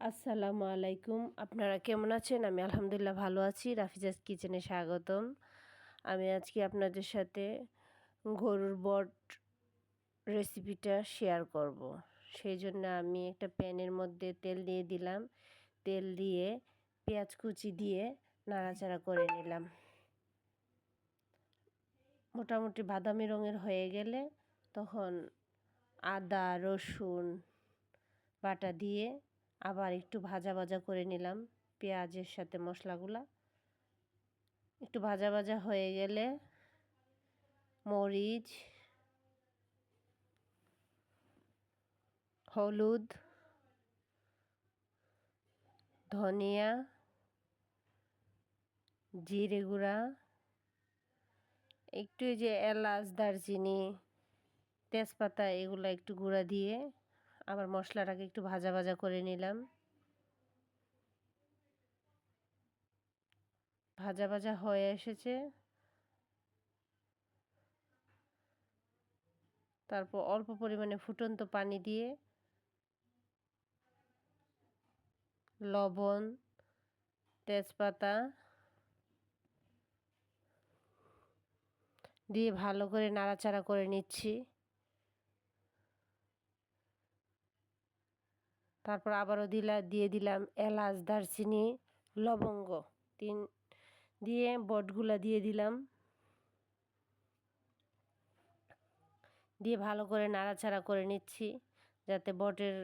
আসসালামু আলাইকুম। আপনারা কেমন আছেন? আমি আলহামদুলিল্লাহ ভালো আছি। রাফিজাস কিচেনে স্বাগতম। আমি আজকে আপনাদের সাথে গরুর বট রেসিপিটা শেয়ার করব। সেই জন্য আমি একটা প্যানের মধ্যে তেল দিয়ে দিলাম। তেল দিয়ে পেঁয়াজ কুচি দিয়ে নাড়াচাড়া করে নিলাম। মোটামুটি বাদামি রঙের হয়ে গেলে তখন আদা রসুন বাটা দিয়ে আবার একটু ভাজা ভাজা করে নিলাম। পেঁয়াজের সাথে মশলাগুলা একটু ভাজা ভাজা হয়ে গেলে মরিচ হলুদ ধনিয়া জিরে গুঁড়া একটু এই যে এলাচ দারচিনি তেজপাতা এগুলো একটু গুঁড়া দিয়ে আবার মশলাটাকে একটু ভাজা ভাজা করে নিলাম। ভাজা ভাজা হয়ে এসেছে, তারপর অল্প পরিমাণে ফুটন্ত পানি দিয়ে লবণ তেজপাতা দিয়ে ভালো করে নাড়াচাড়া করে নিচ্ছি। তারপর আবারও দিয়ে দিলাম এলাচ দারচিনি লবঙ্গ দিয়ে বটগুলা দিয়ে দিলাম, দিয়ে ভালো করে নাড়াচাড়া করে নিচ্ছি যাতে বটের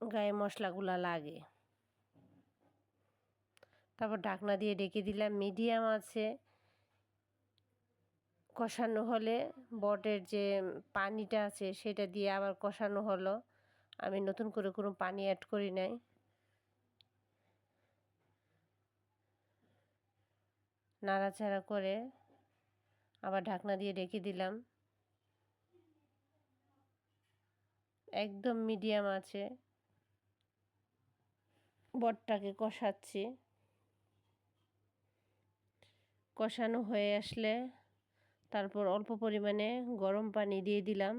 গায়ে মশলাগুলা লাগে। তারপর ঢাকনা দিয়ে ঢেকে দিলাম। মিডিয়াম আছে কষানো হলে বটের যে পানিটা আছে সেটা দিয়ে আবার কষানো হলো। আমি নতুন করে কোনো পানি অ্যাড করি নাই। নাড়াচাড়া করে আবার ঢাকনা দিয়ে ঢেকে দিলাম। একদম মিডিয়াম আছে বটটাকে কষাচ্ছি। কষানো হয়ে আসলে তারপর অল্প পরিমাণে গরম পানি দিয়ে দিলাম।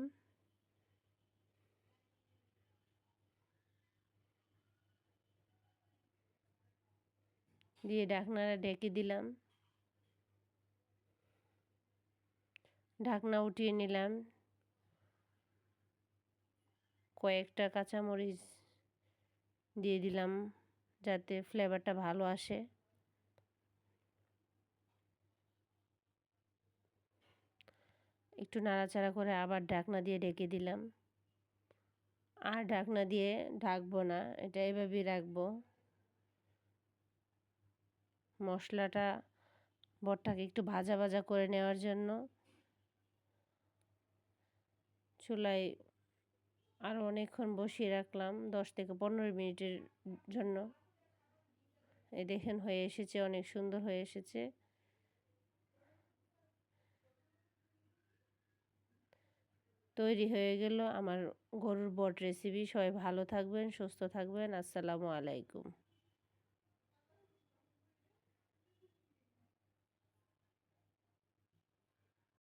দিয়ে ঢাকনাটা ঢেকে দিলাম। ঢাকনা উঠিয়ে নিলাম। কয়েকটা কাঁচামরিচ দিয়ে দিলাম যাতে ফ্লেভারটা ভালো আসে। একটু নাড়াচাড়া করে আবার ঢাকনা দিয়ে ঢেকে দিলাম। আর ঢাকনা দিয়ে ঢাকবো না, এটা এভাবেই রাখবো। মশলাটা বটটাকে একটু ভাজা ভাজা করে নেওয়ার জন্য চুলায় আরও অনেকক্ষণ বসিয়ে রাখলাম, 10 থেকে 15 মিনিটের জন্য। এই দেখেন হয়ে এসেছে, অনেক সুন্দর হয়ে এসেছে। তৈরি হয়ে গেল আমার গরুর বট রেসিপি। সবাই ভালো থাকবেন, সুস্থ থাকবেন। আসসালামু আলাইকুম।